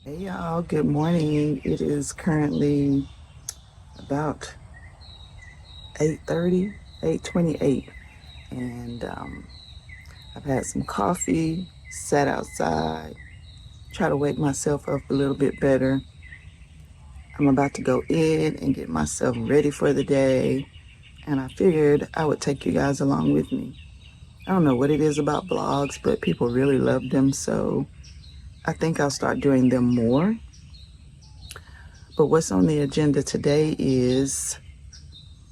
Hey y'all, good morning. It is currently about 8:30, 8:28, and I've had some coffee, sat outside, try to wake myself up a little bit better. I'm about to go in and get myself ready for the day, and I figured I would take you guys along with me. I don't know what it is about blogs, but people really love them, so I think I'll start doing them more. But what's on the agenda today is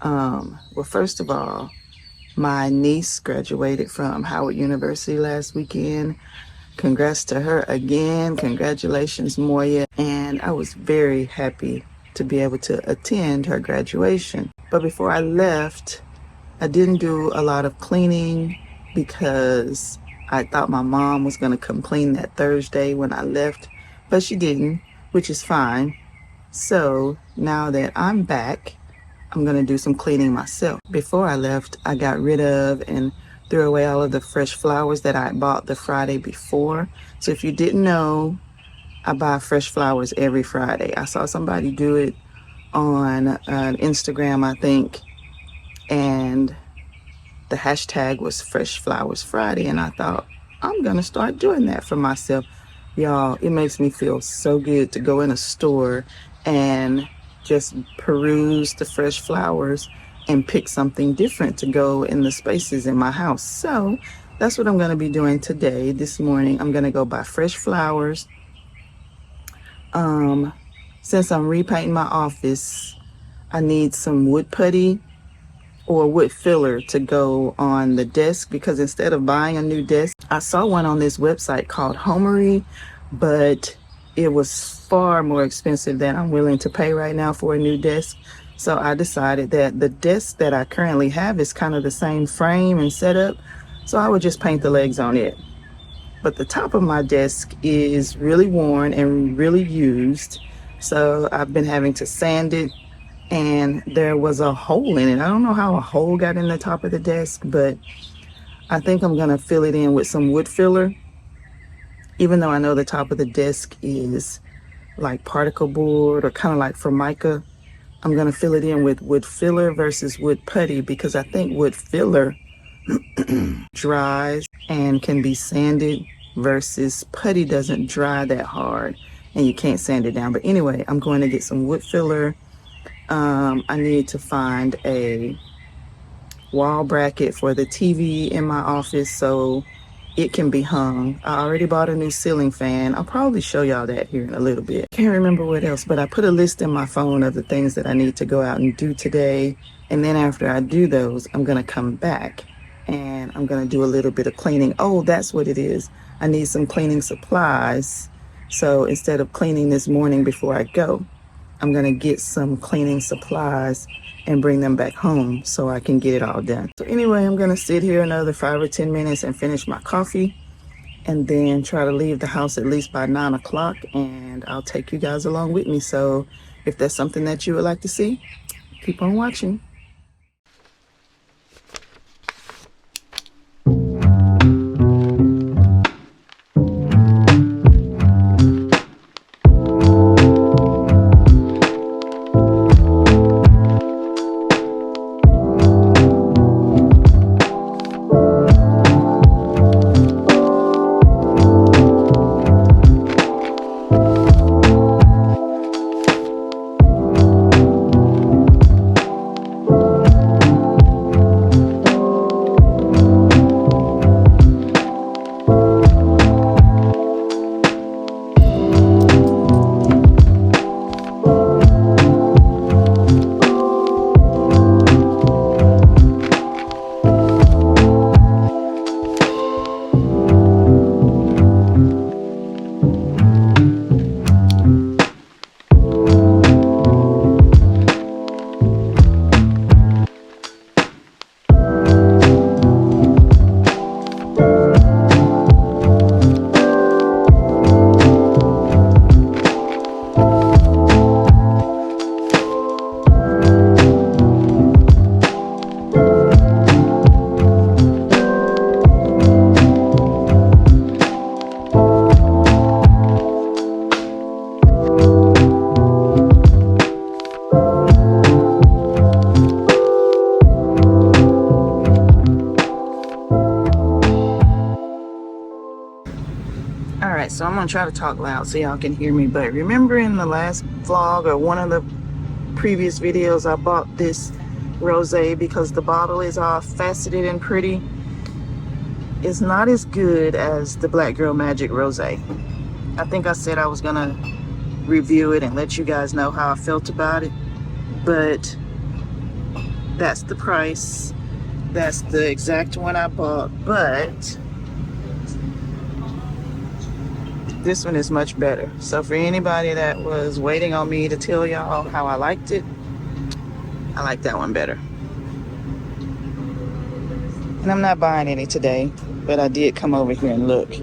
well, first of all, my niece graduated from Howard University last weekend. Congrats to her again. Congratulations, Moya. And I was very happy to be able to attend her graduation. But before I left, I didn't do a lot of cleaning because I thought my mom was going to come clean that Thursday when I left, but she didn't, which is fine. So now that I'm back, I'm going to do some cleaning myself. Before I left, I got rid of and threw away all of the fresh flowers that I bought the Friday before. So if you didn't know, I buy fresh flowers every Friday. I saw somebody do it on Instagram, I think, and the hashtag was Fresh Flowers Friday, and I thought, I'm going to start doing that for myself. Y'all, it makes me feel so good to go in a store and just peruse the fresh flowers and pick something different to go in the spaces in my house. So that's what I'm going to be doing today. This morning, I'm going to go buy fresh flowers. Since I'm repainting my office, I need some wood putty or wood filler to go on the desk, because instead of buying a new desk, I saw one on this website called Homegoods, but it was far more expensive than I'm willing to pay right now for a new desk. So I decided that the desk that I currently have is kind of the same frame and setup, so I would just paint the legs on it. But the top of my desk is really worn and really used, so I've been having to sand it, and there was a hole in it. I don't know how a hole got in the top of the desk, but I think I'm gonna fill it in with some wood filler. Even though I know the top of the desk is like particle board or kind of like Formica, I'm gonna fill it in with wood filler versus wood putty, because I think wood filler dries and can be sanded versus putty doesn't dry that hard and you can't sand it down. But anyway, I'm going to get some wood filler. I need to find a wall bracket for the TV in my office so it can be hung. I already bought a new ceiling fan. I'll probably show y'all that here in a little bit. Can't remember what else, but I put a list in my phone of the things that I need to go out and do today. And then after I do those, I'm gonna come back and I'm gonna do a little bit of cleaning. Oh, that's what it is. I need some cleaning supplies. So instead of cleaning this morning before I go, I'm gonna get some cleaning supplies and bring them back home so I can get it all done. So anyway, I'm gonna sit here another 5 or 10 minutes and finish my coffee, and then try to leave the house at least by 9 o'clock, and I'll take you guys along with me. So if that's something that you would like to see, keep on watching. So I'm gonna try to talk loud so y'all can hear me. But remember in the last vlog or one of the previous videos, I bought this rosé because the bottle is all faceted and pretty. It's not as good as the Black Girl Magic rosé. I think I said I was gonna review it and let you guys know how I felt about it, but that's the price. That's the exact one I bought, but this one is much better. So for anybody that was waiting on me to tell y'all how I liked it, I like that one better. And I'm not buying any today, but I did come over here and look.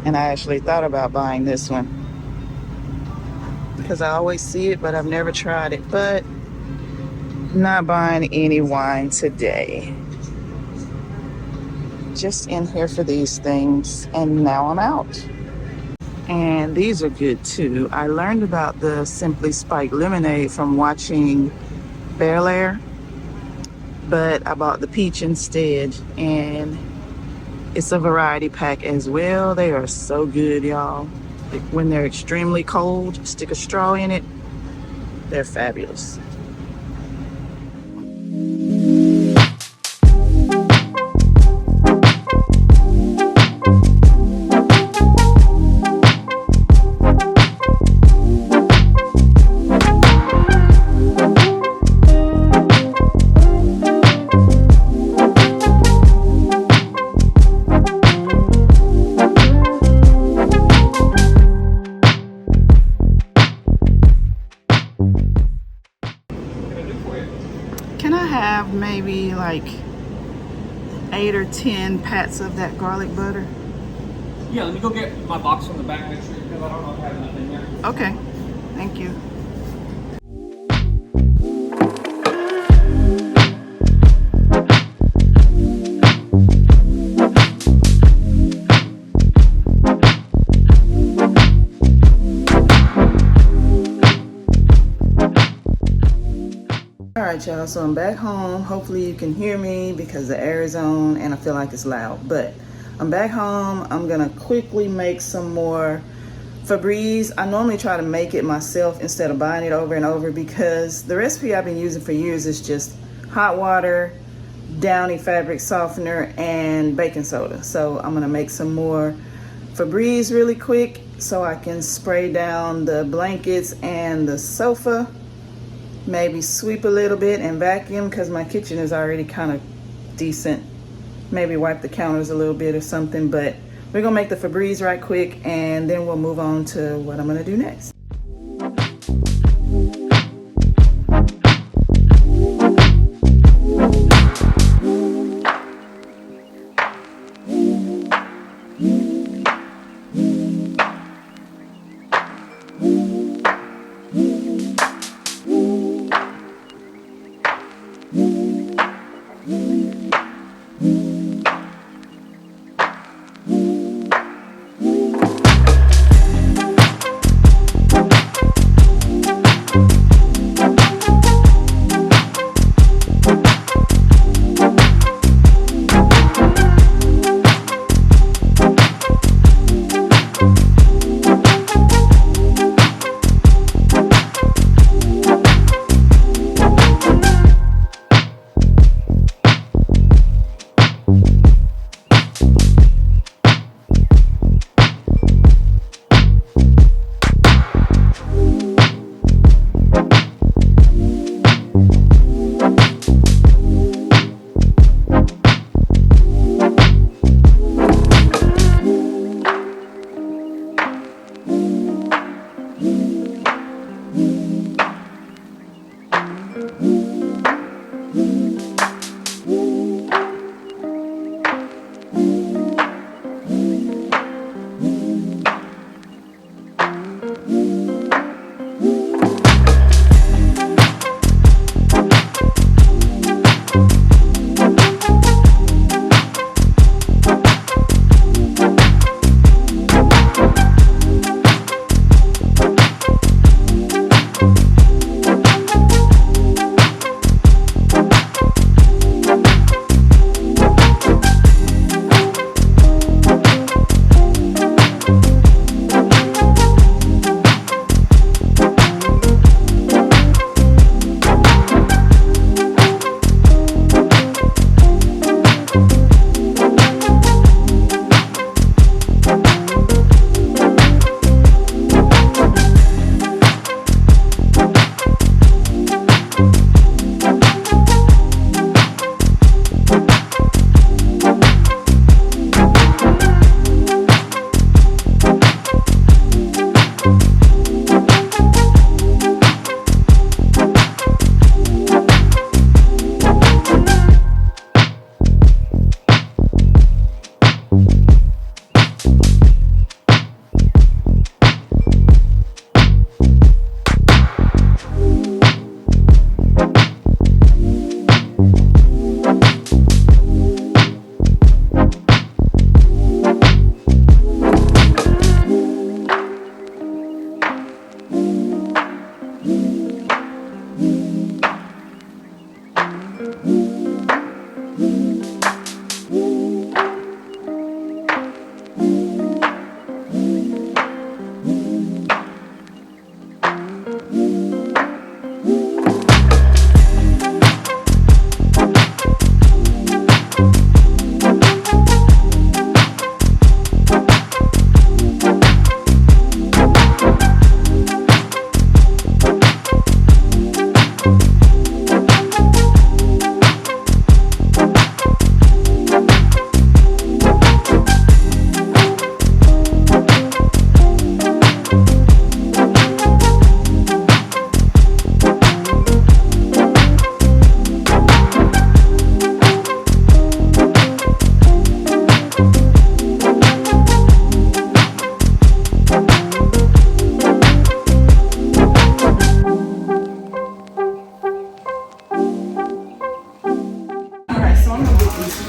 And I actually thought about buying this one because I always see it, but I've never tried it. But not buying any wine today. Just in here for these things, and now I'm out. And these are good too. I learned about the Simply Spiked lemonade from watching Behr, but I bought the peach instead, and it's a variety pack as well. They are so good, y'all. When they're extremely cold, stick a straw in it. They're fabulous. Can I have maybe like 8 or 10 pats of that garlic butter? Yeah, let me go get my box from the back, make sure, because I don't know if I have nothing there. Okay, thank you. Alright y'all, so I'm back home. Hopefully you can hear me because the air is on and I feel like it's loud. But I'm back home. I'm gonna quickly make some more Febreze. I normally try to make it myself instead of buying it over and over because the recipe I've been using for years is just hot water, Downy fabric softener, and baking soda. So I'm gonna make some more Febreze really quick so I can spray down the blankets and the sofa. Maybe sweep a little bit and vacuum because my kitchen is already kind of decent. Maybe wipe the counters a little bit or something, but we're gonna make the Febreze right quick and then we'll move on to what I'm gonna do next.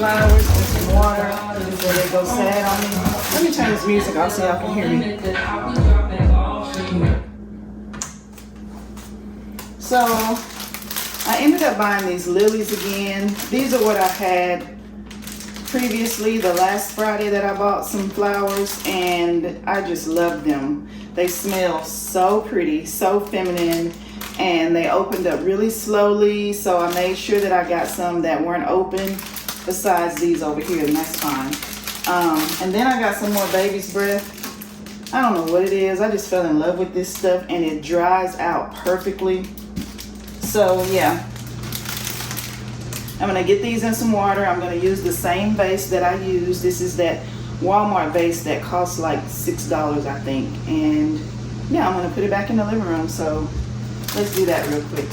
flowers and some water before they go sad on me. Let me turn this music off so y'all can hear me. So I ended up buying these lilies again. These are what I had previously, the last Friday that I bought some flowers, and I just love them. They smell so pretty, so feminine, and they opened up really slowly, so I made sure that I got some that weren't open besides these over here, and that's fine. And then I got some more baby's breath. I don't know what it is. I just fell in love with this stuff, and it dries out perfectly. So yeah, I'm gonna get these in some water. I'm gonna use the same vase that I use. This is that Walmart vase that costs like $6, I think. And yeah, I'm gonna put it back in the living room. So let's do that real quick.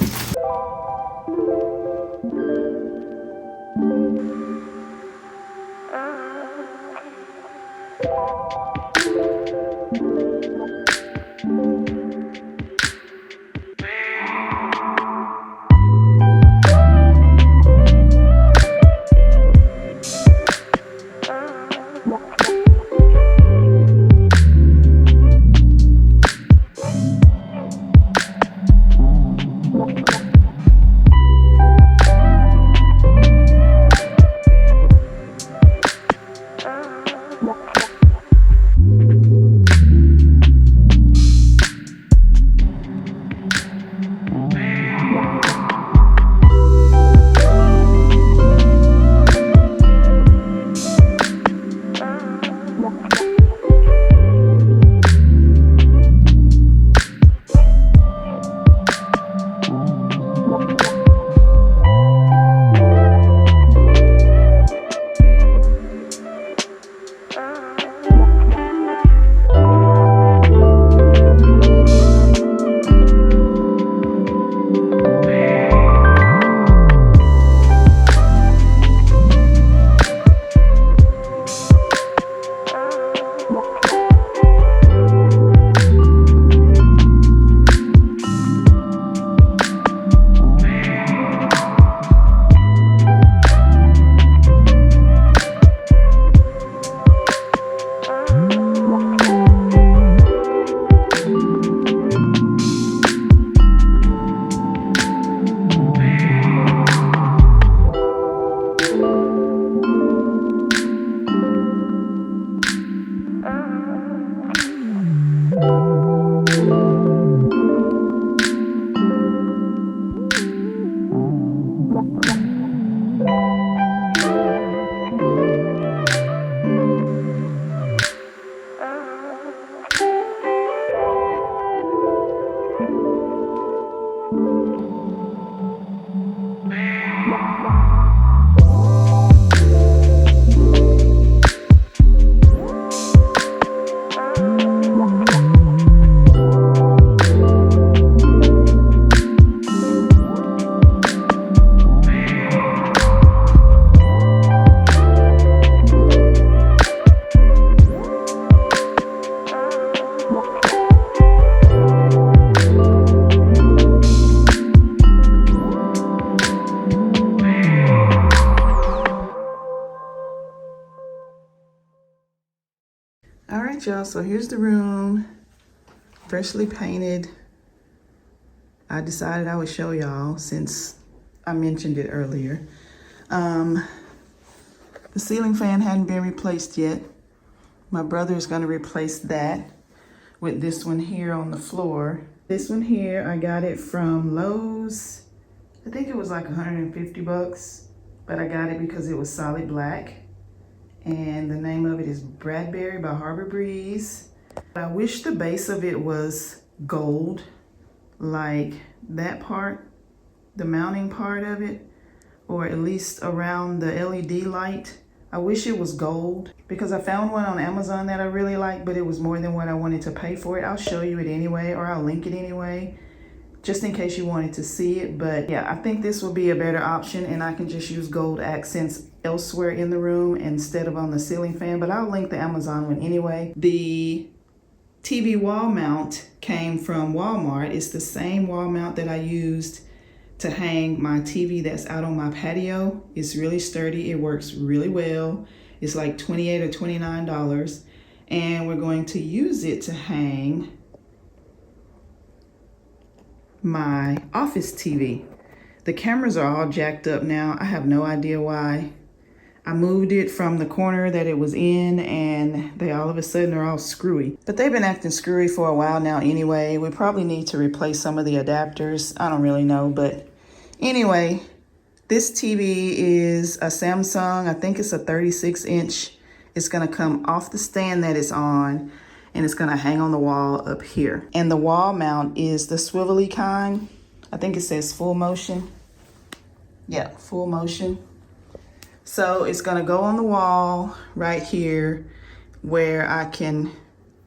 All right, y'all, so here's the room, freshly painted. I decided I would show y'all since I mentioned it earlier. The ceiling fan hadn't been replaced yet. My brother is gonna replace that with this one here on the floor. This one here, I got it from Lowe's. I think it was like 150 bucks, but I got it because it was solid black. And the name of it is Bradbury by Harbor Breeze. I wish the base of it was gold, like that part, the mounting part of it, or at least around the LED light. I wish it was gold because I found one on Amazon that I really like, but it was more than what I wanted to pay for it. I'll show you it anyway, or I'll link it anyway, just in case you wanted to see it. But yeah, I think this will be a better option, and I can just use gold accents elsewhere in the room instead of on the ceiling fan, but I'll link the Amazon one anyway. The TV wall mount came from Walmart. It's the same wall mount that I used to hang my TV that's out on my patio. It's really sturdy. It works really well. It's like $28 or $29. And we're going to use it to hang my office TV. The cameras are all jacked up now. I have no idea why. I moved it from the corner that it was in, and they all of a sudden are all screwy. But they've been acting screwy for a while now anyway. We probably need to replace some of the adapters. I don't really know, but anyway, this TV is a Samsung. I think it's a 36-inch. It's gonna come off the stand that it's on, and it's gonna hang on the wall up here. And the wall mount is the swivelly kind. I think it says full motion. Yeah, full motion. So it's gonna go on the wall right here where I can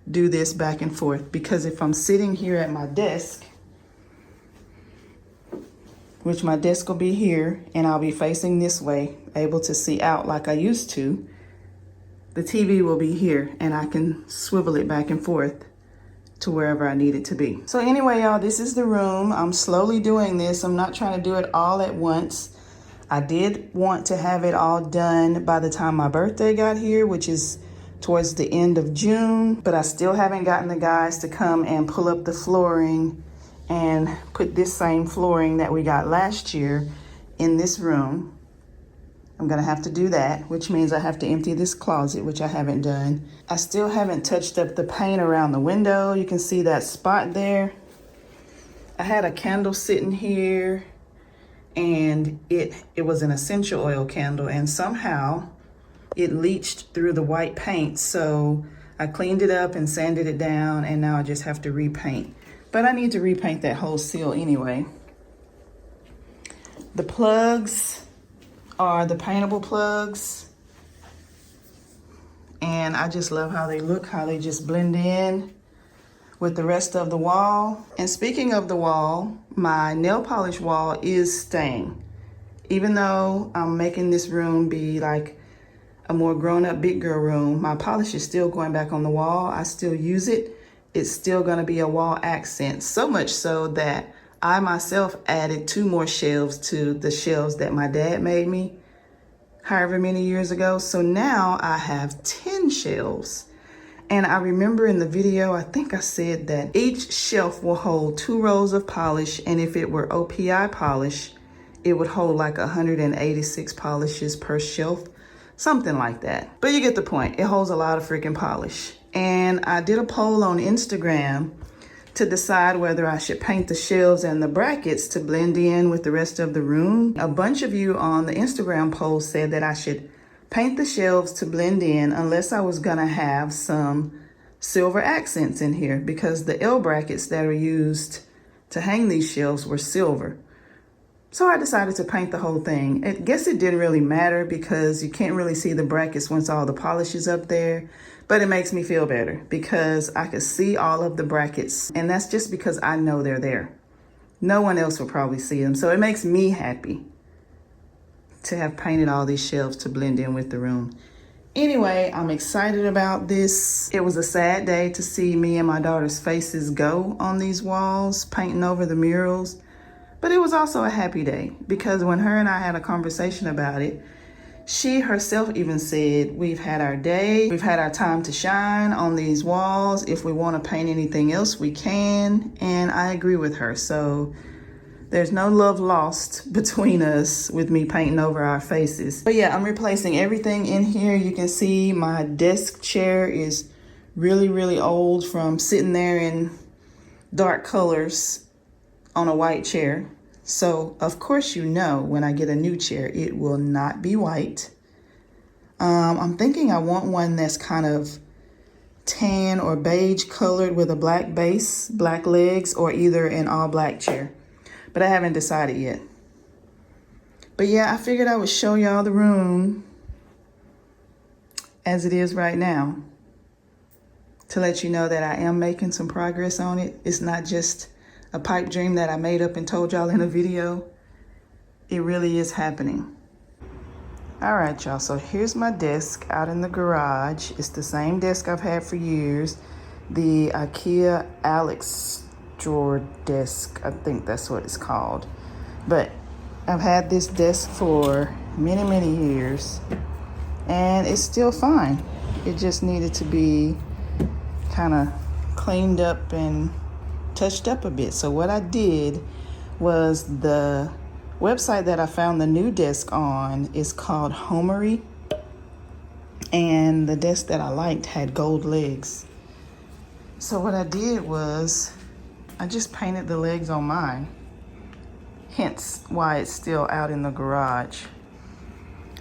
do this back and forth. Because if I'm sitting here at my desk, which my desk will be here, and I'll be facing this way, able to see out like I used to, the TV will be here and I can swivel it back and forth to wherever I need it to be. So anyway, y'all, this is the room. I'm slowly doing this. I'm not trying to do it all at once. I did want to have it all done by the time my birthday got here, which is towards the end of June, but I still haven't gotten the guys to come and pull up the flooring and put this same flooring that we got last year in this room. I'm gonna have to do that, which means I have to empty this closet, which I haven't done. I still haven't touched up the paint around the window. You can see that spot there. I had a candle sitting here, and it was an essential oil candle, and somehow it leached through the white paint. So I cleaned it up and sanded it down, and now I just have to repaint. But I need to repaint that whole seal anyway. The plugs are the paintable plugs, and I just love how they look, how they just blend in with the rest of the wall. And speaking of the wall, my nail polish wall is staying. Even though I'm making this room be like a more grown-up big girl room, my polish is still going back on the wall. I still use it. It's still gonna be a wall accent, so much so that I myself added 2 more shelves to the shelves that my dad made me however many years ago. So now I have 10 shelves. And I remember in the video, I think I said that each shelf will hold 2 rows of polish, and if it were OPI polish, it would hold like 186 polishes per shelf, something like that. But you get the point. It holds a lot of freaking polish. And I did a poll on Instagram to decide whether I should paint the shelves and the brackets to blend in with the rest of the room. A bunch of you on the Instagram poll said that I should paint the shelves to blend in unless I was gonna have some silver accents in here, because the L brackets that are used to hang these shelves were silver. So I decided to paint the whole thing. I guess it didn't really matter because you can't really see the brackets once all the polish is up there, but it makes me feel better because I could see all of the brackets, and that's just because I know they're there. No one else will probably see them, so it makes me happy to have painted all these shelves to blend in with the room. Anyway, I'm excited about this. It was a sad day to see me and my daughter's faces go on these walls, painting over the murals. But it was also a happy day because when her and I had a conversation about it, she herself even said, we've had our day, we've had our time to shine on these walls. If we want to paint anything else, we can. And I agree with her. So there's no love lost between us with me painting over our faces. But yeah, I'm replacing everything in here. You can see my desk chair is really, really old from sitting there in dark colors on a white chair. So of course, you know, when I get a new chair, it will not be white. I'm thinking I want one that's kind of tan or beige colored with a black base, black legs, or either an all black chair. But I haven't decided yet. But yeah, I figured I would show y'all the room as it is right now to let you know that I am making some progress on it. It's not just a pipe dream that I made up and told y'all in a video. It really is happening. All right, y'all, so here's my desk out in the garage. It's the same desk I've had for years. The IKEA Alex drawer desk, I think that's what it's called. But I've had this desk for many, many years, and it's still fine. It just needed to be kind of cleaned up and touched up a bit. So what I did was, the website that I found the new desk on is called Homegoods, and the desk that I liked had gold legs. So what I did was I just painted the legs on mine, hence why it's still out in the garage.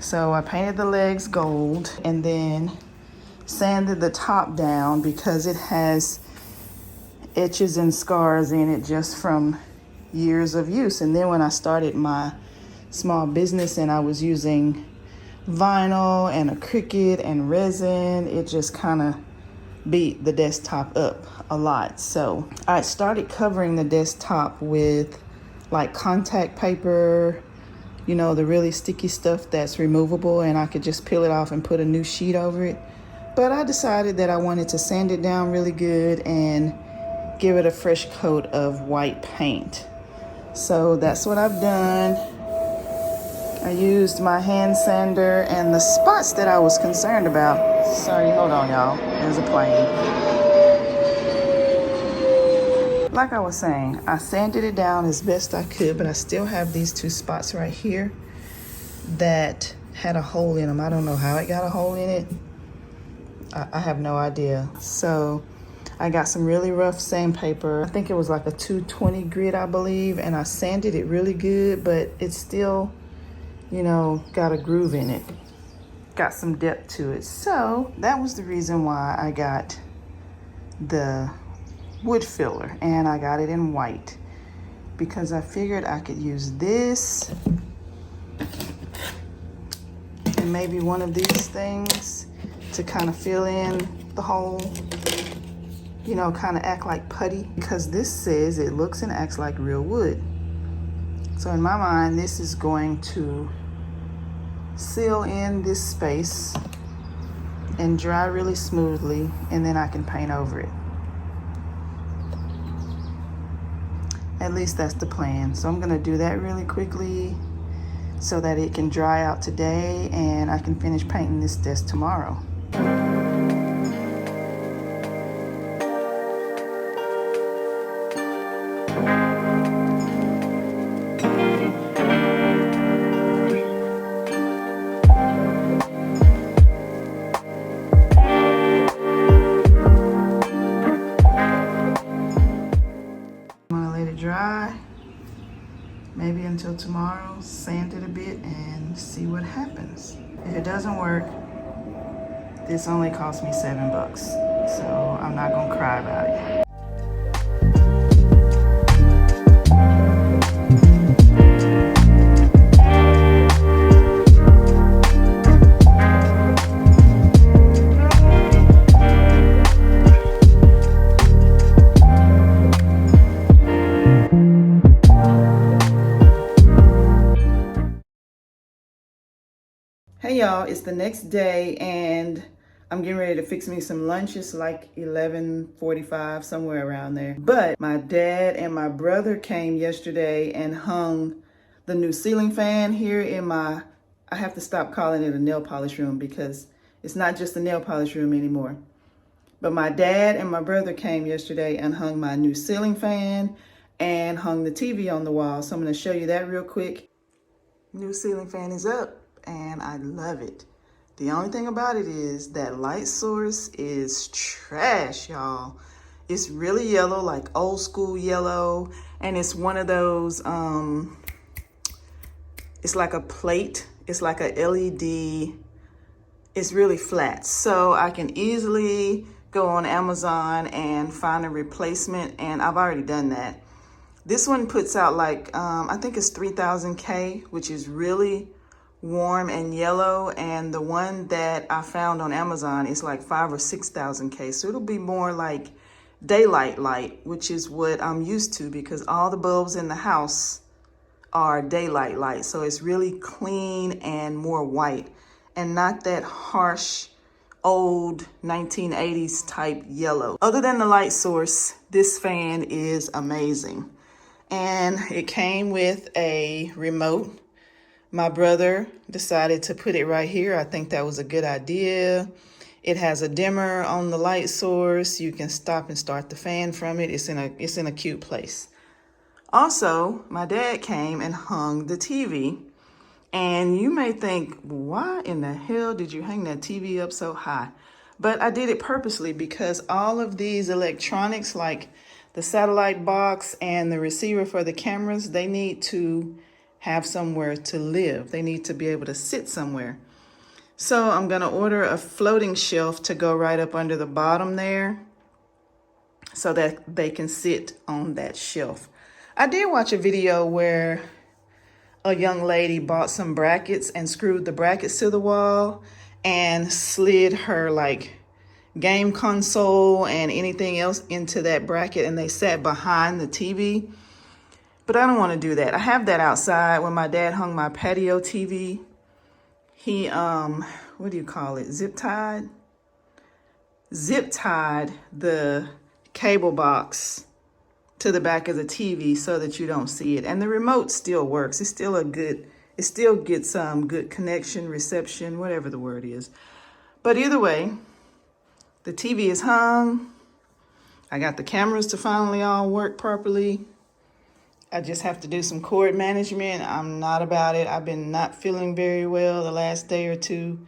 So I painted the legs gold and then sanded the top down because it has etches and scars in it just from years of use. And then when I started my small business and I was using vinyl and a Cricut and resin, it just kind of beat the desktop up a lot. So I started covering the desktop with like contact paper, you know, the really sticky stuff that's removable, and I could just peel it off and put a new sheet over it. But I decided that I wanted to sand it down really good and give it a fresh coat of white paint. So that's what I've done. I used my hand sander, and the spots that I was concerned about, sorry, hold on y'all, there's a plane. Like I was saying, I sanded it down as best I could, but I still have these two spots right here that had a hole in them. I don't know how it got a hole in it. I have no idea. So I got some really rough sandpaper. I think it was like a 220 grit, I believe, and I sanded it really good, but it's still, you know, got a groove in it. Got some depth to it. So that was the reason why I got the wood filler, and I got it in white because I figured I could use this and maybe one of these things to kind of fill in the hole, you know, kind of act like putty, because this says it looks and acts like real wood. So in my mind, this is going to seal in this space and dry really smoothly, and then I can paint over it. At least that's the plan. So I'm gonna do that really quickly so that it can dry out today and I can finish painting this desk tomorrow. Dry, maybe until tomorrow, sand it a bit and see what happens. If it doesn't work, this only cost me $7, so I'm not gonna cry about it. Hey y'all, it's the next day and I'm getting ready to fix me some lunch. It's like 11:45, somewhere around there. But my dad and my brother came yesterday and hung the new ceiling fan here in my, I have to stop calling it a nail polish room because it's not just a nail polish room anymore. But my dad and my brother came yesterday and hung my new ceiling fan and hung the TV on the wall. So I'm gonna show you that real quick. New ceiling fan is up and I love it. The only thing about it is that light source is trash, y'all. It's really yellow, like old school yellow, and it's one of those, it's like a plate, it's like a LED, it's really flat. So I can easily go on Amazon and find a replacement, and I've already done that. This one puts out like, I think it's 3000 K, which is really warm and yellow, and the one that I found on Amazon is like 5,000 or 6,000 K. So it'll be more like daylight light, which is what I'm used to because all the bulbs in the house are daylight light. So it's really clean and more white and not that harsh old 1980s type yellow. Other than the light source, this fan is amazing. And it came with a remote. My brother decided to put it right here. I think that was a good idea. It has a dimmer on the light source. You can stop and start the fan from it. It's in a cute place. Also, my dad came and hung the TV. And you may think, why in the hell did you hang that TV up so high? But I did it purposely because all of these electronics, like the satellite box and the receiver for the cameras, they need to have somewhere to live. They need to be able to sit somewhere. So I'm gonna order a floating shelf to go right up under the bottom there so that they can sit on that shelf. I did watch a video where a young lady bought some brackets and screwed the brackets to the wall and slid her like game console and anything else into that bracket, and they sat behind the TV. But I don't want to do that. I have that outside. When my dad hung my patio TV, he what do you call it? Zip tied the cable box to the back of the TV so that you don't see it. And the remote still works. It still gets good connection, reception, whatever the word is. But either way, the TV is hung. I got the cameras to finally all work properly. I just have to do some cord management. I'm not about it. I've been not feeling very well the last day or two,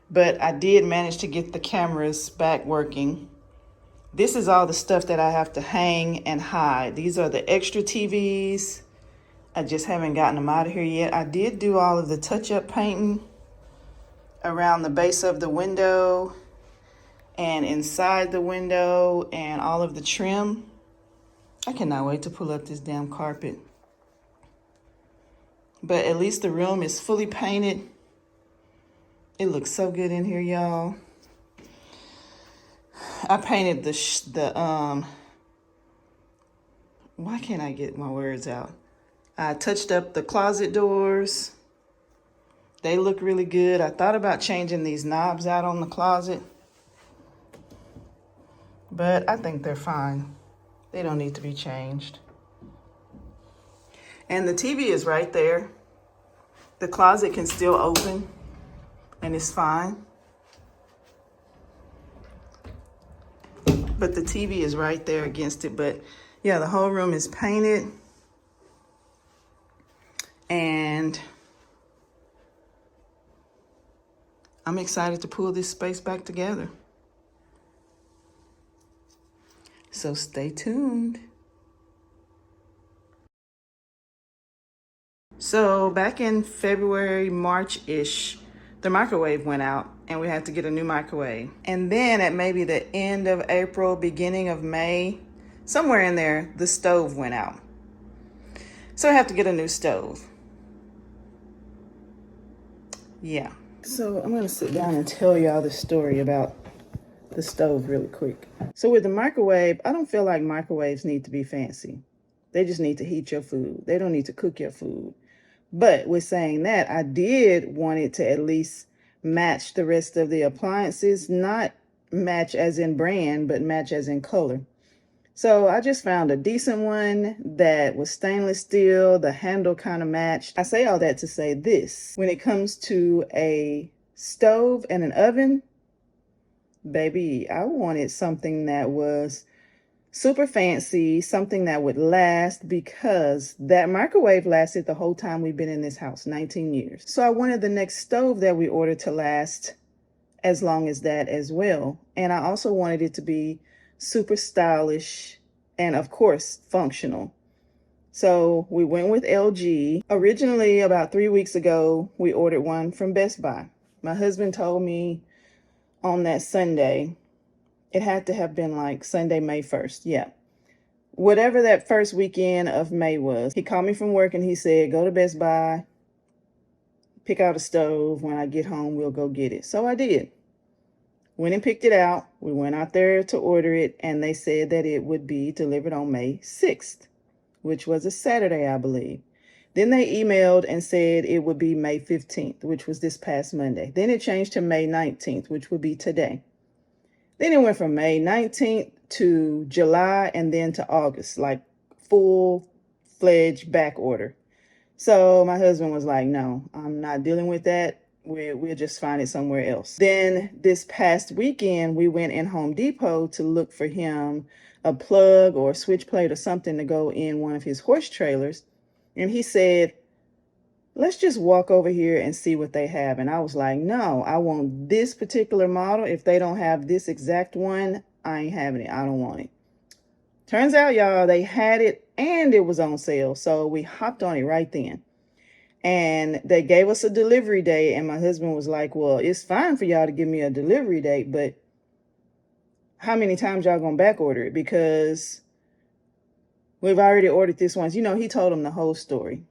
but I did manage to get the cameras back working. This is all the stuff that I have to hang and hide. These are the extra TVs. I just haven't gotten them out of here yet. I did do all of the touch-up painting around the base of the window and inside the window and all of the trim. I cannot wait to pull up this damn carpet. But at least the room is fully painted. It looks so good in here, y'all. I painted why can't I get my words out? I touched up the closet doors. They look really good. I thought about changing these knobs out on the closet, but I think they're fine. They don't need to be changed. And the TV is right there. The closet can still open and it's fine. But the TV is right there against it. But yeah, the whole room is painted. And I'm excited to pull this space back together. So stay tuned. So back in February, March-ish, the microwave went out and we had to get a new microwave. And then at maybe the end of April, beginning of May, somewhere in there, the stove went out. So I have to get a new stove. Yeah. So I'm gonna sit down and tell y'all the story about the stove really quick. So with the microwave, I don't feel like microwaves need to be fancy. They just need to heat your food. They don't need to cook your food. But with saying that, I did want it to at least match the rest of the appliances, not match as in brand, but match as in color. So I just found a decent one that was stainless steel. The handle kind of matched. I say all that to say this. When it comes to a stove and an oven, baby, I wanted something that was super fancy, something that would last, because that microwave lasted the whole time we've been in this house, 19 years. So I wanted the next stove that we ordered to last as long as that as well. And I also wanted it to be super stylish and of course functional. So we went with LG. Originally, about 3 weeks ago, we ordered one from Best Buy. My husband told me on that Sunday, it had to have been like Sunday, May 1st. Yeah. Whatever that first weekend of May was, he called me from work and he said, go to Best Buy, pick out a stove. When I get home, we'll go get it. So I did. Went and picked it out. We went out there to order it, and they said that it would be delivered on May 6th, which was a Saturday, I believe. Then they emailed and said it would be May 15th, which was this past Monday. Then it changed to May 19th, which would be today. Then it went from May 19th to July and then to August, like full full-fledged back order. So my husband was like, no, I'm not dealing with that. We'll just find it somewhere else. Then this past weekend, we went in Home Depot to look for him a plug or a switch plate or something to go in one of his horse trailers. And he said, let's just walk over here and see what they have. And I was like, no, I want this particular model. If they don't have this exact one, I ain't having it. I don't want it. Turns out, y'all, they had it and it was on sale. So we hopped on it right then. And they gave us a delivery date. And my husband was like, well, it's fine for y'all to give me a delivery date, but how many times y'all gonna back order it? Because we've already ordered this once. You know, he told him the whole story.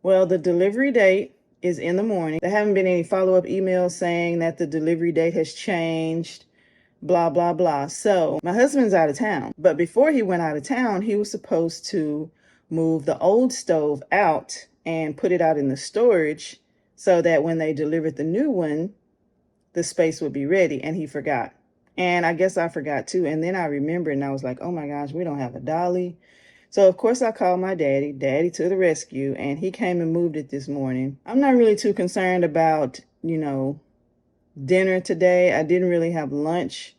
Well, the delivery date is in the morning. There haven't been any follow-up emails saying that the delivery date has changed, blah, blah, blah. So my husband's out of town. But before he went out of town, he was supposed to move the old stove out and put it out in the storage so that when they delivered the new one, the space would be ready. And he forgot. And I guess I forgot too. And then I remembered and I was like, oh my gosh, we don't have a dolly. So of course I called my daddy to the rescue, and he came and moved it this morning. I'm not really too concerned about, you know, dinner today. I didn't really have lunch.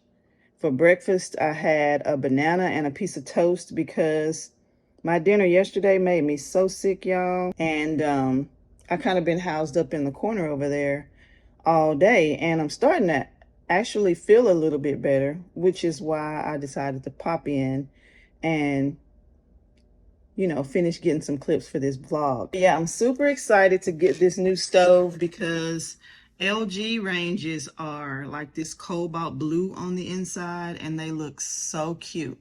For breakfast, I had a banana and a piece of toast because my dinner yesterday made me so sick, y'all. And I kind of been housed up in the corner over there all day, and I'm starting to actually feel a little bit better, which is why I decided to pop in and, you know, finish getting some clips for this vlog. Yeah, I'm super excited to get this new stove because LG ranges are like this cobalt blue on the inside and they look so cute.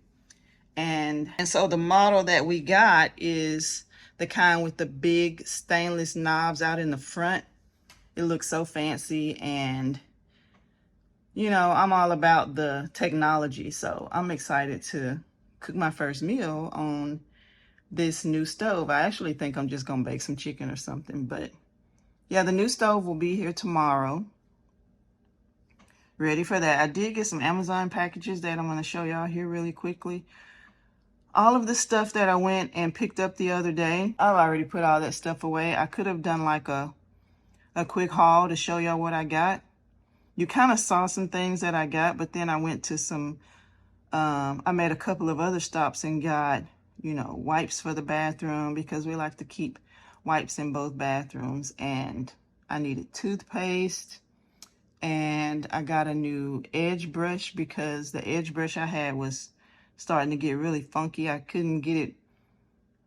And so the model that we got is the kind with the big stainless knobs out in the front. It looks so fancy, and you know, I'm all about the technology, so I'm excited to cook my first meal on this new stove. I actually think I'm just gonna bake some chicken or something, but yeah, the new stove will be here tomorrow. Ready for that. I did get some Amazon packages that I'm gonna show y'all here really quickly. All of the stuff that I went and picked up the other day, I've already put all that stuff away. I could have done like a quick haul to show y'all what I got. You kind of saw some things that I got, but then I went to some, I made a couple of other stops and got, you know, wipes for the bathroom because we like to keep wipes in both bathrooms. And I needed toothpaste, and I got a new edge brush because the edge brush I had was starting to get really funky. I couldn't get it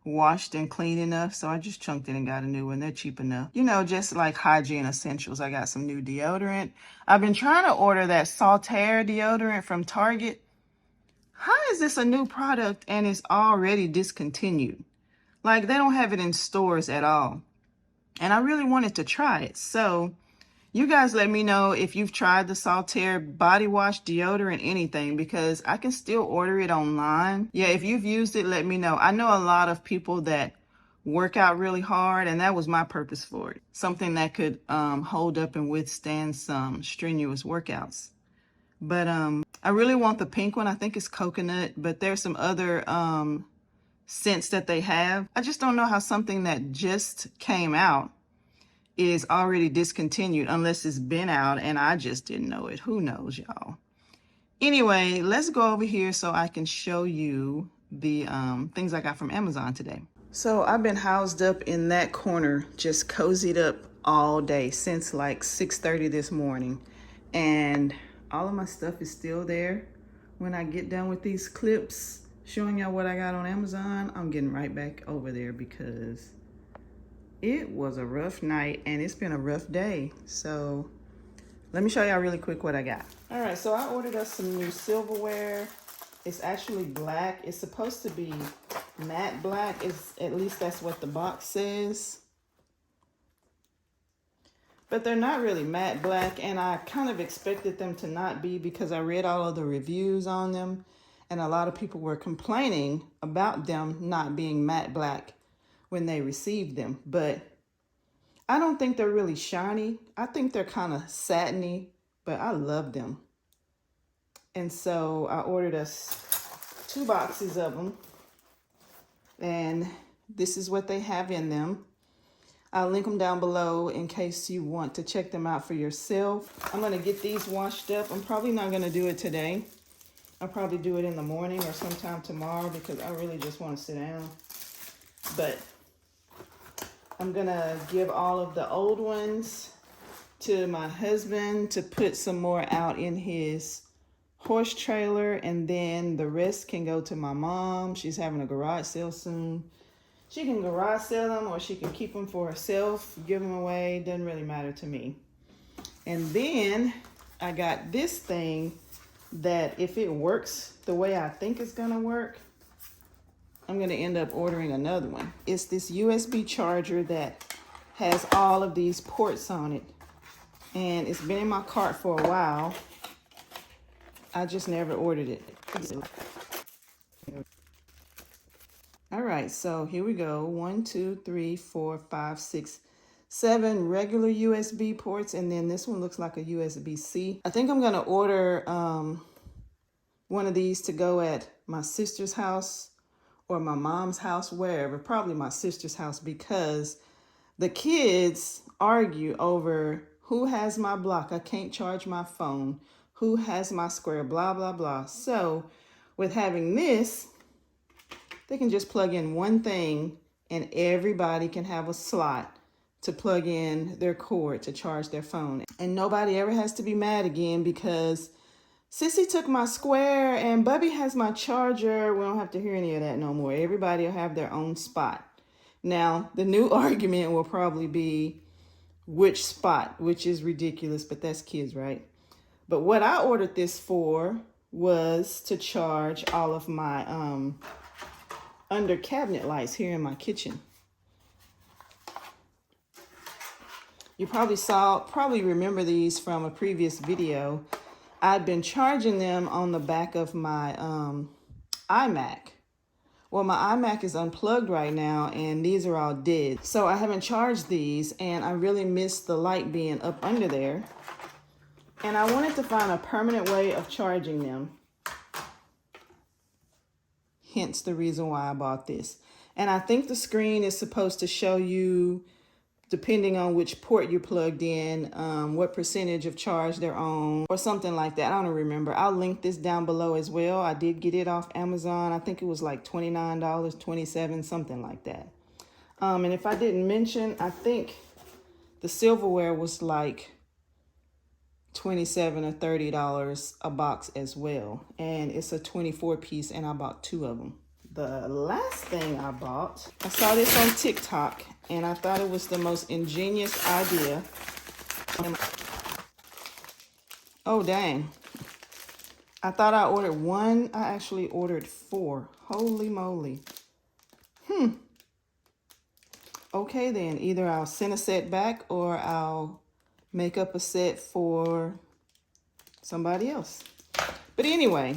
washed and clean enough, so I just chunked it and got a new one. They're cheap enough. You know, just like hygiene essentials. I got some new deodorant. I've been trying to order that Saltaire deodorant from Target. How is this a new product and it's already discontinued? Like, they don't have it in stores at all. And I really wanted to try it. So you guys let me know if you've tried the Saltaire body wash, deodorant, anything, because I can still order it online. Yeah, if you've used it, let me know. I know a lot of people that work out really hard, and that was my purpose for it. Something that could hold up and withstand some strenuous workouts. But I really want the pink one. I think it's coconut, but there's some other scents that they have. I just don't know how something that just came out is already discontinued unless it's been out and I just didn't know it. Who knows, y'all? Anyway, let's go over here so I can show you the things I got from Amazon today. So I've been housed up in that corner, just cozied up all day since like 6:30 this morning. And all of my stuff is still there. When I get done with these clips showing y'all what I got on Amazon, I'm getting right back over there because it was a rough night and it's been a rough day. So let me show y'all really quick what I got. All right, so I ordered us some new silverware. It's actually black. It's supposed to be matte black. At least that's what the box says. But they're not really matte black, and I kind of expected them to not be because I read all of the reviews on them, and a lot of people were complaining about them not being matte black when they received them. But I don't think they're really shiny. I think they're kind of satiny, but I love them. And so I ordered us 2 boxes of them. And this is what they have in them. I'll link them down below in case you want to check them out for yourself. I'm gonna get these washed up. I'm probably not gonna do it today. I'll probably do it in the morning or sometime tomorrow because I really just want to sit down. But I'm gonna give all of the old ones to my husband to put some more out in his horse trailer, and then the rest can go to my mom. She's having a garage sale soon. She can garage sell them or she can keep them for herself, give them away, doesn't really matter to me. And then I got this thing that if it works the way I think it's gonna work, I'm gonna end up ordering another one. It's this USB charger that has all of these ports on it. And it's been in my cart for a while. I just never ordered it. All right, so here we go. 1, 2, 3, 4, 5, 6, 7 regular USB ports, and then this one looks like a USB-C. I think I'm gonna order one of these to go at my sister's house or my mom's house, wherever, probably my sister's house, because the kids argue over who has my block. I can't charge my phone. Who has my square, blah, blah, blah. So with having this, they can just plug in one thing and everybody can have a slot to plug in their cord to charge their phone. And nobody ever has to be mad again because Sissy took my square and Bubby has my charger. We don't have to hear any of that no more. Everybody will have their own spot. Now, the new argument will probably be which spot, which is ridiculous, but that's kids, right? But what I ordered this for was to charge all of my under cabinet lights here in my kitchen. You probably remember these from a previous video. I'd been charging them on the back of my iMac. Well, my iMac is unplugged right now and these are all dead. So I haven't charged these and I really missed the light being up under there. And I wanted to find a permanent way of charging them. Hence the reason why I bought this. And I think the screen is supposed to show you, depending on which port you're plugged in, what percentage of charge they're on or something like that. I don't remember. I'll link this down below as well. I did get it off Amazon. I think it was like $29, $27, something like that. And if I didn't mention, I think the silverware was like $27 or $30 a box as well, and it's a 24 piece and I bought 2 of them. The last thing I bought, I saw this on TikTok and I thought it was the most ingenious idea. Oh dang, I thought I ordered 1. I actually ordered 4. Holy moly. Okay then, either I'll send a set back or I'll make up a set for somebody else. But anyway,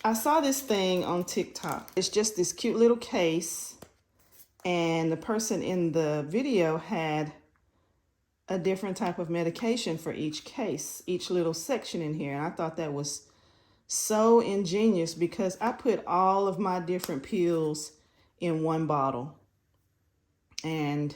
I saw this thing on TikTok. It's just this cute little case, and the person in the video had a different type of medication for each case, each little section in here. And I thought that was so ingenious because I put all of my different pills in one bottle. And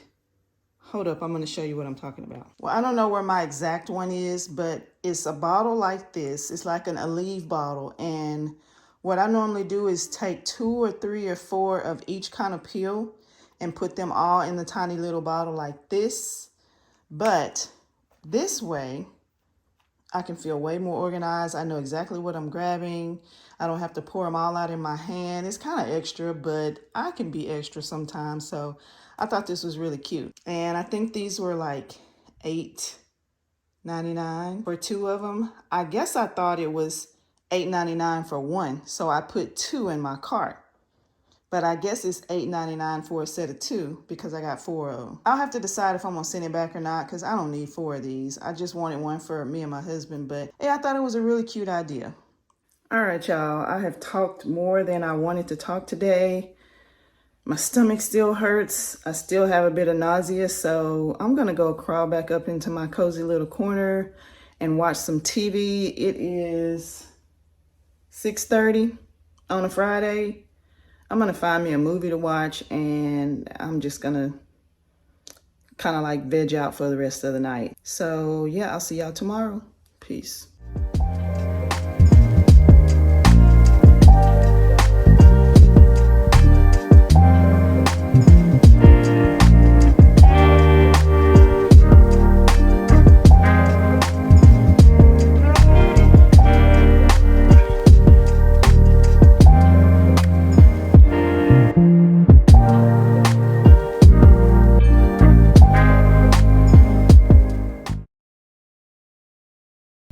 hold up, I'm going to show you what I'm talking about. Well, I don't know where my exact one is, but it's a bottle like this. It's like an Aleve bottle. And what I normally do is take 2 or 3 or 4 of each kind of pill and put them all in the tiny little bottle like this. But this way, I can feel way more organized. I know exactly what I'm grabbing. I don't have to pour them all out in my hand. It's kind of extra, but I can be extra sometimes. So I thought this was really cute. And I think these were like $8.99 for 2 of them. I guess I thought it was $8.99 for 1. So I put 2 in my cart. But I guess it's $8.99 for a set of 2 because I got 4 of them. I'll have to decide if I'm gonna send it back or not because I don't need 4 of these. I just wanted one for me and my husband, but yeah, I thought it was a really cute idea. All right, y'all, I have talked more than I wanted to talk today. My stomach still hurts. I still have a bit of nausea, so I'm gonna go crawl back up into my cozy little corner and watch some TV. It is 6:30 on a Friday. I'm gonna find me a movie to watch, and I'm just gonna kind of like veg out for the rest of the night. So yeah, I'll see y'all tomorrow. Peace.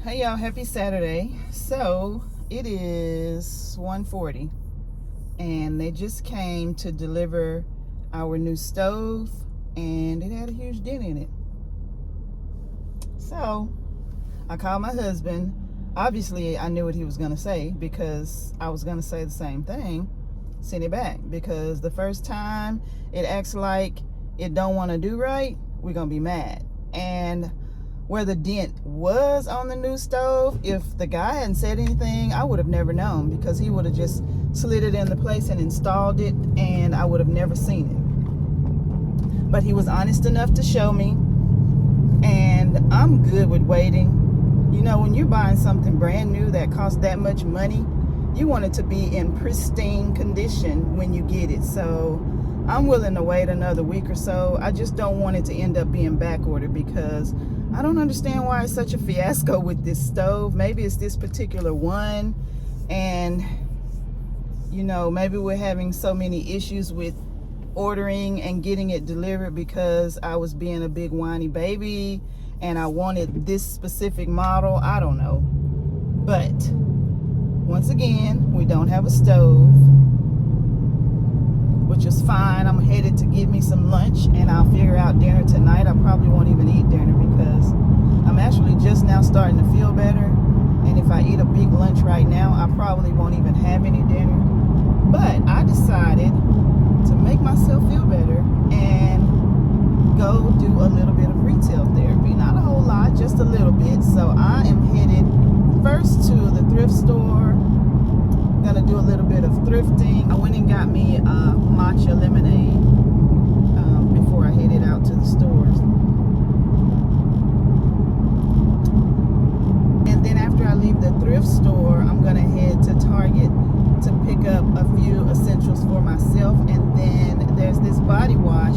Hey y'all, happy Saturday. So it is 1:40 and they just came to deliver our new stove, and it had a huge dent in it. So I called my husband. Obviously I knew what he was gonna say, because I was gonna say the same thing. Send it back, because the first time it acts like it don't want to do right, we're gonna be mad. And where the dent was on the new stove, if the guy hadn't said anything, I would have never known, because he would have just slid it into place and installed it, and I would have never seen it. But he was honest enough to show me, and I'm good with waiting. You know, when you're buying something brand new that costs that much money, you want it to be in pristine condition when you get it. So I'm willing to wait another week or so. I just don't want it to end up being back ordered, because I don't understand why it's such a fiasco with this stove. Maybe it's this particular one, and you know, maybe we're having so many issues with ordering and getting it delivered because I was being a big whiny baby and I wanted this specific model. I don't know. But once again, we don't have a stove, which is fine. I'm headed to get me some lunch, and I'll figure out dinner tonight. I probably won't even eat dinner, because I'm actually just now starting to feel better. And if I eat a big lunch right now, I probably won't even have any dinner. But I decided to make myself feel better and go do a little bit of retail therapy. Not a whole lot, just a little bit. So I am headed first to the thrift store. Gonna do a little bit of thrifting. I went and got me a matcha lemonade before I headed out to the stores. And then after I leave the thrift store, I'm gonna head to Target to pick up a few essentials for myself. And then there's this body wash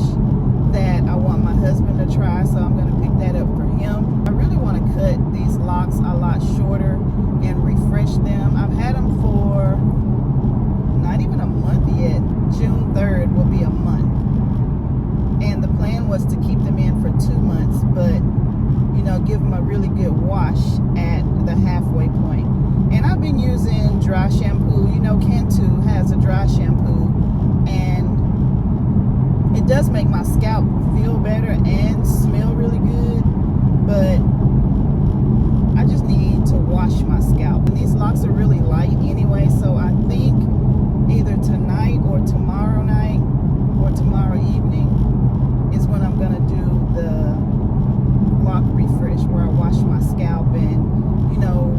that I want my husband to try, so I'm gonna pick that up for him. I really want to cut these locks a lot shorter and refresh them. I've had them for not even a month yet. June 3rd will be a month. And the plan was to keep them in for 2 months, but you know, give them a really good wash at the halfway point. And I've been using dry shampoo. You know, Canon has a dry shampoo, and it does make my scalp feel better and smell really good, but I just need to wash my scalp. And these locks are really light anyway, so I think either tonight or tomorrow night or tomorrow evening is when I'm gonna do the lock refresh, where I wash my scalp and, you know,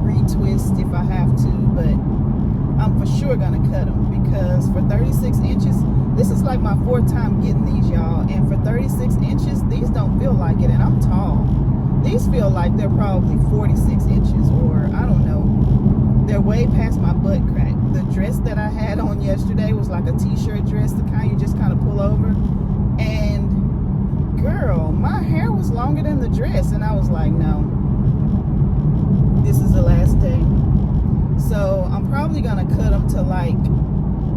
retwist if I have to. But I'm for sure gonna cut them, because for 36 inches, this is like my 4th time getting these, y'all, and for 36 inches, these don't feel like it. And I'm tall. These feel like they're probably 46 inches, or I don't know. They're way past my butt crack. The dress that I had on yesterday was like a t-shirt dress, the kind you just kind of pull over. And girl, my hair was longer than the dress, and I was like, no, this is the last day. So I'm probably gonna cut them to like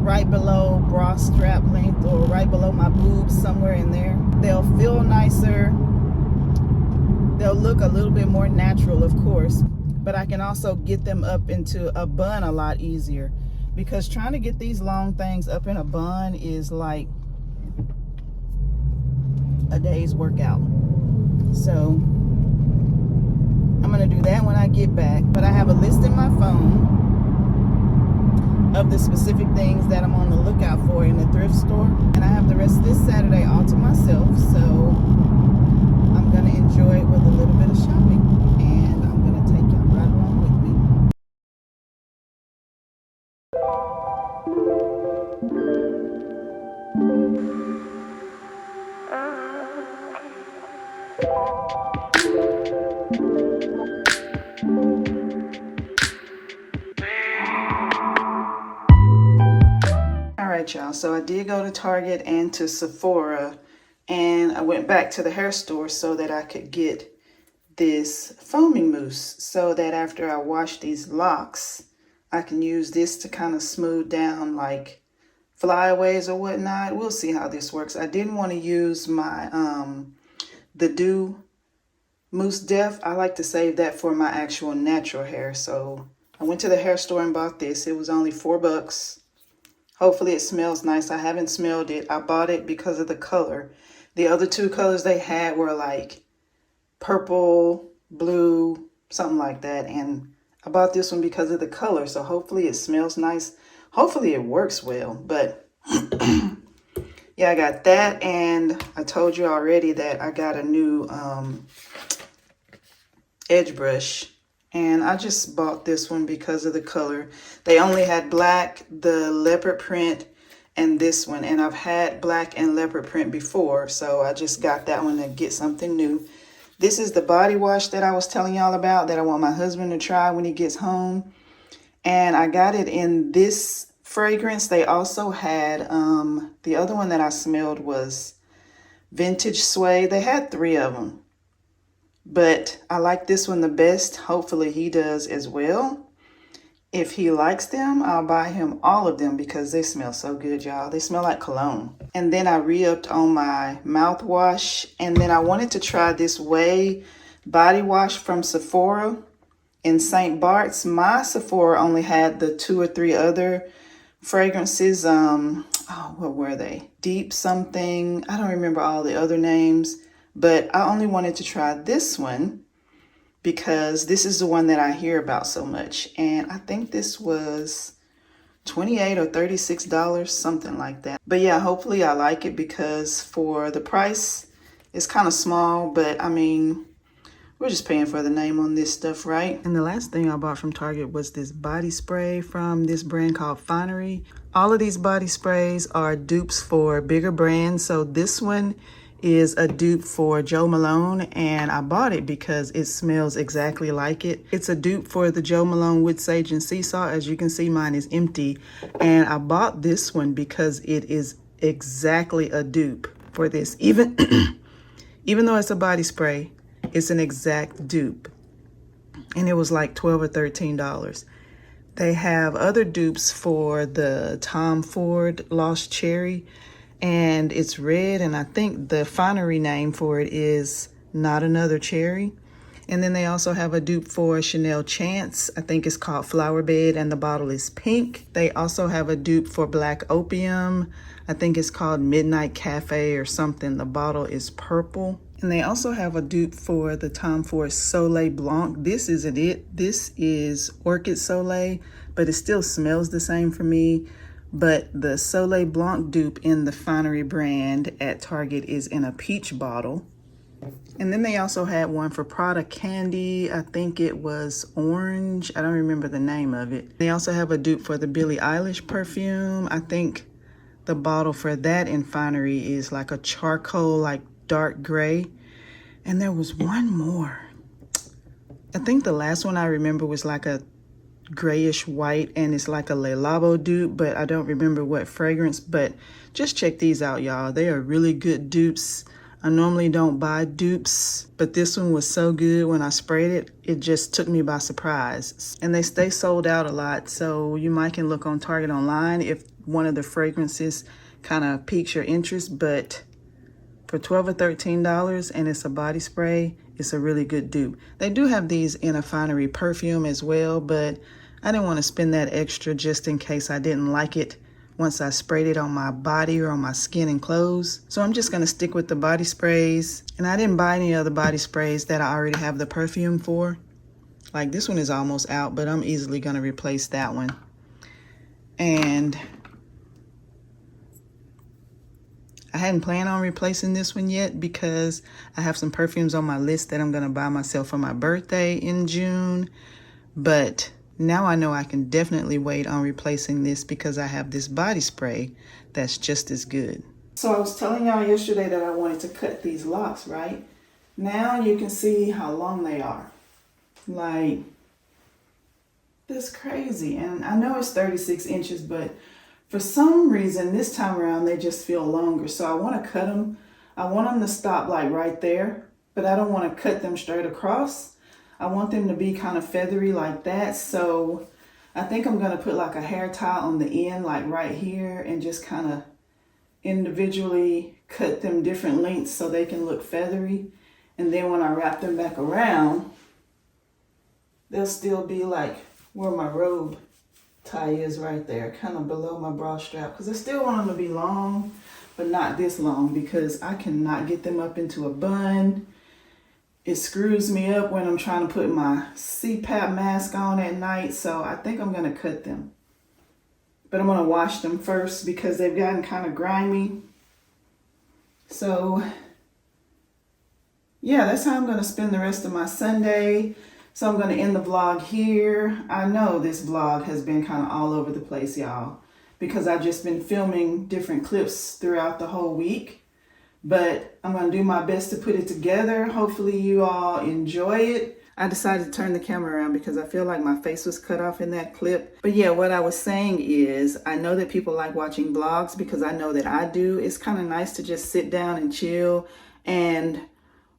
right below bra strap length, or right below my boobs, somewhere in there. They'll feel nicer. They'll look a little bit more natural, of course, but I can also get them up into a bun a lot easier, because trying to get these long things up in a bun is like a day's workout. So I'm gonna do that when I get back. But I have a list in my phone of the specific things that I'm on the lookout for in the thrift store, and I have the rest of this Saturday all to myself, so I'm gonna enjoy it with a little bit of shopping, and I'm gonna take y'all right along with me. Alright y'all, so I did go to Target and to Sephora, and I went back to the hair store so that I could get this foaming mousse, so that after I wash these locks, I can use this to kind of smooth down like flyaways or whatnot. We'll see how this works. I didn't want to use my the Dew Mousse Def. I like to save that for my actual natural hair, so I went to the hair store and bought this. It was only $4. Hopefully it smells nice. I haven't smelled it. I bought it because of the color. The other two colors they had were like purple, blue, something like that. And I bought this one because of the color. So hopefully it smells nice. Hopefully it works well. But yeah, I got that. And I told you already that I got a new edge brush. And I just bought this one because of the color. They only had black, the leopard print, and this one. And I've had black and leopard print before, so I just got that one to get something new. This is the body wash that I was telling y'all about that I want my husband to try when he gets home. And I got it in this fragrance. They also had, the other one that I smelled was Vintage Suede. They had 3 of them. But I like this one the best. Hopefully he does as well. If he likes them, I'll buy him all of them because they smell so good, y'all. They smell like cologne. And then I re-upped on my mouthwash. And then I wanted to try this Way body wash from Sephora in St. Bart's. My Sephora only had the 2 or 3 other fragrances. Oh, what were they? Deep something. I don't remember all the other names. But I only wanted to try this one because this is the one that I hear about so much. And I think this was $28 or $36, something like that. But yeah, hopefully I like it because for the price, it's kind of small. But I mean, we're just paying for the name on this stuff, right? And the last thing I bought from Target was this body spray from this brand called Finery. All of these body sprays are dupes for bigger brands. So this one is a dupe for Jo Malone, and I bought it because it smells exactly like it. It's a dupe for the Jo Malone Wood Sage and Sea Salt. As you can see, mine is empty, and I bought this one because it is exactly a dupe for this. Even though it's a body spray, it's an exact dupe, and it was like $12 or $13. They have other dupes for the Tom Ford Lost Cherry, and it's red, and I think the Finery name for it is Not Another Cherry. And then they also have a dupe for Chanel Chance. I think it's called Flower Bed, and the bottle is pink. They also have a dupe for Black Opium. I think it's called Midnight Cafe or something. The bottle is purple. And they also have a dupe for the Tom Ford Soleil Blanc. This isn't it. This is Orchid Soleil, but it still smells the same for me. But the Soleil Blanc dupe in the Finery brand at Target is in a peach bottle. And then they also had one for Prada Candy. I think it was orange. I don't remember the name of it. They also have a dupe for the Billie Eilish perfume. I think the bottle for that in Finery is like a charcoal, like dark gray. And there was one more. I think the last one I remember was like a grayish white, and it's like a Le Labo dupe, but I don't remember what fragrance. But just check these out, y'all. They are really good dupes. I normally don't buy dupes, but this one was so good when I sprayed it, it just took me by surprise. And they stay sold out a lot, so you might can look on Target online if one of the fragrances kind of piques your interest. But for $12 or $13, and it's a body spray, it's a really good dupe. They do have these in a Finery perfume as well, but I didn't want to spend that extra just in case I didn't like it once I sprayed it on my body or on my skin and clothes. So I'm just going to stick with the body sprays. And I didn't buy any other body sprays that I already have the perfume for. Like this one is almost out, but I'm easily going to replace that one. And I hadn't planned on replacing this one yet because I have some perfumes on my list that I'm going to buy myself for my birthday in June. But now I know I can definitely wait on replacing this because I have this body spray that's just as good. So I was telling y'all yesterday that I wanted to cut these locks, right? Now you can see how long they are. Like, that's crazy. And I know it's 36 inches, but for some reason this time around they just feel longer. So I want to cut them. I want them to stop like right there, but I don't want to cut them straight across. I want them to be kind of feathery like that. So I think I'm going to put like a hair tie on the end, like right here, and just kind of individually cut them different lengths so they can look feathery. And then when I wrap them back around, they'll still be like where my robe tie is right there, kind of below my bra strap, because I still want them to be long, but not this long, because I cannot get them up into a bun. It screws me up when I'm trying to put my CPAP mask on at night, so I think I'm going to cut them. But I'm going to wash them first because they've gotten kind of grimy. So yeah, that's how I'm going to spend the rest of my Sunday. So I'm going to end the vlog here. I know this vlog has been kind of all over the place, y'all, because I've just been filming different clips throughout the whole week. But I'm going to do my best to put it together. Hopefully you all enjoy it. I decided to turn the camera around because I feel like my face was cut off in that clip. But yeah, what I was saying is, I know that people like watching vlogs because I know that I do. It's kind of nice to just sit down and chill and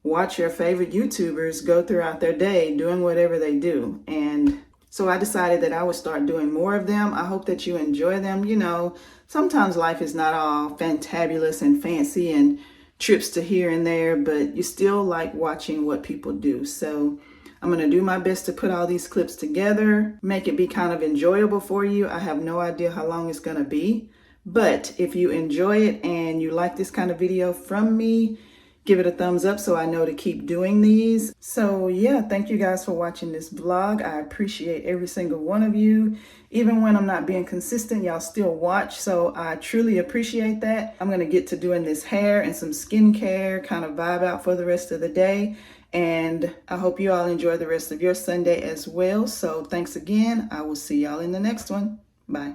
watch your favorite YouTubers go throughout their day doing whatever they do. And so I decided that I would start doing more of them. I hope that you enjoy them. You know, sometimes life is not all fantabulous and fancy and trips to here and there, but you still like watching what people do. So I'm going to do my best to put all these clips together, make it be kind of enjoyable for you. I have no idea how long it's going to be, but if you enjoy it and you like this kind of video from me, give it a thumbs up so I know to keep doing these. So yeah, thank you guys for watching this vlog. I appreciate every single one of you. Even when I'm not being consistent, y'all still watch. So I truly appreciate that. I'm gonna get to doing this hair and some skincare, kind of vibe out for the rest of the day. And I hope you all enjoy the rest of your Sunday as well. So thanks again. I will see y'all in the next one. Bye.